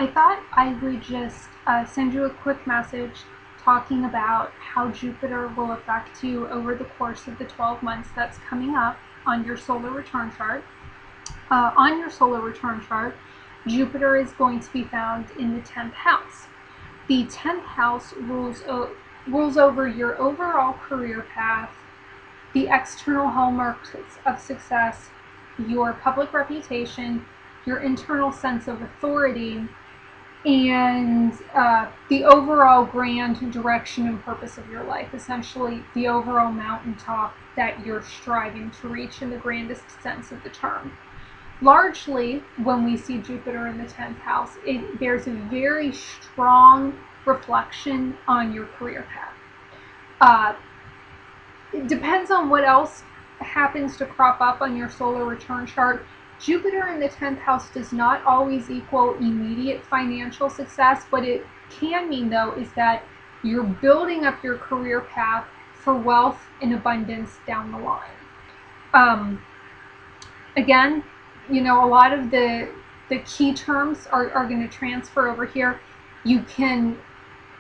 I thought I would just send you a quick message talking about how Jupiter will affect you over the course of the 12 months that's coming up on your solar return chart. On your solar return chart, Jupiter is going to be found in the 10th house. The 10th house rules over your overall career path, the external hallmarks of success, your public reputation, your internal sense of authority, and the overall grand direction and purpose of your life, essentially the overall mountaintop that you're striving to reach in the grandest sense of the term. Largely, when we see Jupiter in the 10th house, there's a very strong reflection on your career path. It depends on what else happens to crop up on your solar return chart. Jupiter in the 10th house does not always equal immediate financial success. What it can mean, though, is that you're building up your career path for wealth and abundance down the line. Again, a lot of the key terms are going to transfer over here. You can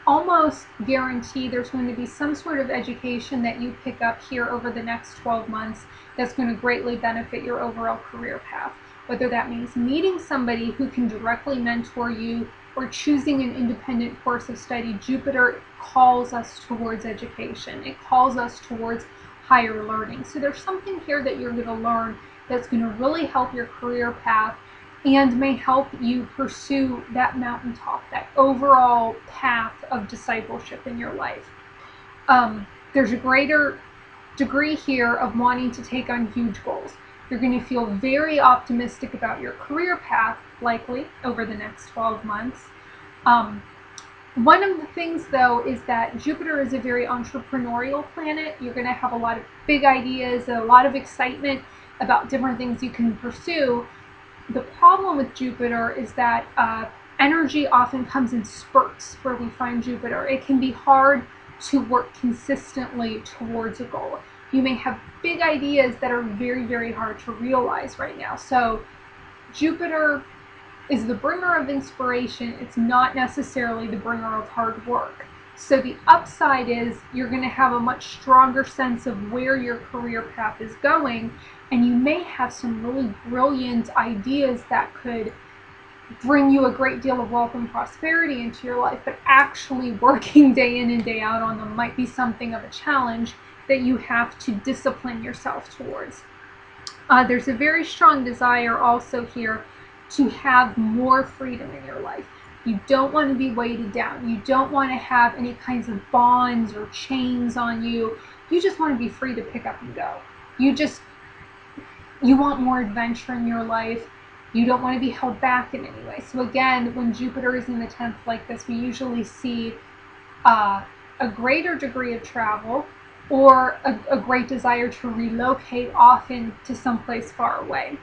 almost guarantee there's going to be some sort of education that you pick up here over the next 12 months that's going to greatly benefit your overall career path. Whether that means meeting somebody who can directly mentor you or choosing an independent course of study, Jupiter calls us towards education. It calls us towards higher learning. So there's something here that you're going to learn that's going to really help your career path and may help you pursue that mountaintop, that overall path of discipleship in your life. There's a greater degree here of wanting to take on huge goals. You're going to feel very optimistic about your career path, likely, over the next 12 months. One of the things, though, is that Jupiter is a very entrepreneurial planet. You're going to have a lot of big ideas, a lot of excitement about different things you can pursue. The problem with Jupiter is that energy often comes in spurts where we find Jupiter. It can be hard to work consistently towards a goal. You may have big ideas that are very, very hard to realize right now. So Jupiter is the bringer of inspiration. It's not necessarily the bringer of hard work. So the upside is you're going to have a much stronger sense of where your career path is going, and you may have some really brilliant ideas that could bring you a great deal of wealth and prosperity into your life, but actually working day in and day out on them might be something of a challenge that you have to discipline yourself towards. There's a very strong desire also here to have more freedom in your life. You don't want to be weighted down. You don't want to have any kinds of bonds or chains on you. You just want to be free to pick up and go. You want more adventure in your life. You don't want to be held back in any way. So again, when Jupiter is in the 10th like this, we usually see a greater degree of travel or a great desire to relocate, often to someplace far away.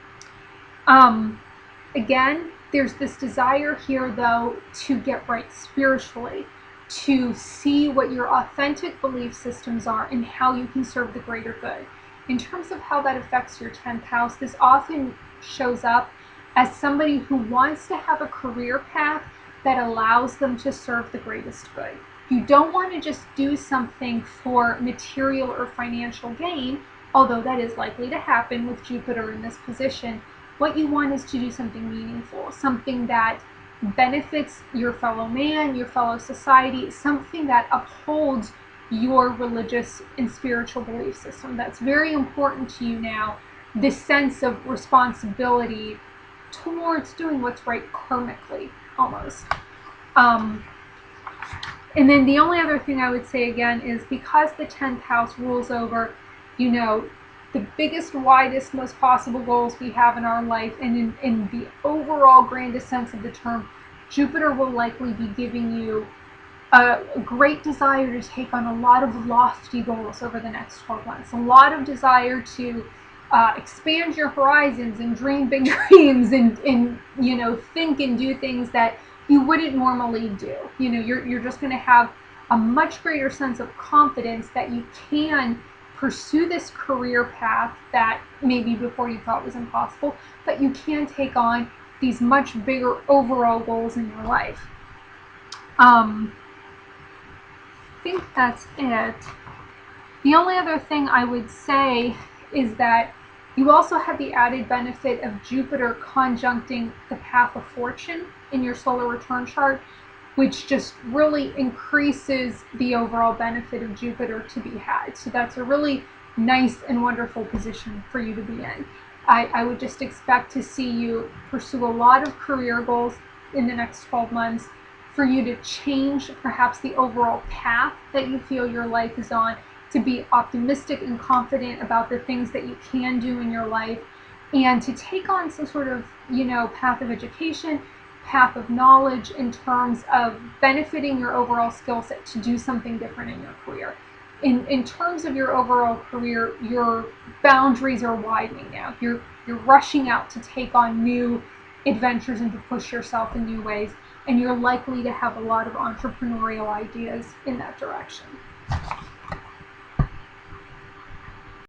Again, there's this desire here, though, to get right spiritually, to see what your authentic belief systems are and how you can serve the greater good. In terms of how that affects your 10th house, this often shows up as somebody who wants to have a career path that allows them to serve the greatest good. You don't want to just do something for material or financial gain, although that is likely to happen with Jupiter in this position. What you want is to do something meaningful, something that benefits your fellow man, your fellow society, something that upholds your religious and spiritual belief system. That's very important to you now, this sense of responsibility towards doing what's right karmically, almost. And then the only other thing I would say again is because the 10th house rules over, the biggest, widest, most possible goals we have in our life, and in the overall grandest sense of the term, Jupiter will likely be giving you a great desire to take on a lot of lofty goals over the next 12 months, a lot of desire to expand your horizons and dream big dreams and think and do things that you wouldn't normally do. You're just going to have a much greater sense of confidence that you can pursue this career path that maybe before you thought was impossible, but you can take on these much bigger overall goals in your life. I think that's it. The only other thing I would say is that you also have the added benefit of Jupiter conjuncting the path of fortune in your solar return chart, which just really increases the overall benefit of Jupiter to be had. So that's a really nice and wonderful position for you to be in. I would just expect to see you pursue a lot of career goals in the next 12 months, for you to change perhaps the overall path that you feel your life is on, to be optimistic and confident about the things that you can do in your life, and to take on some sort of, path of education, path of knowledge in terms of benefiting your overall skill set to do something different in your career. In terms of your overall career, your boundaries are widening now. You're rushing out to take on new adventures and to push yourself in new ways, and you're likely to have a lot of entrepreneurial ideas in that direction.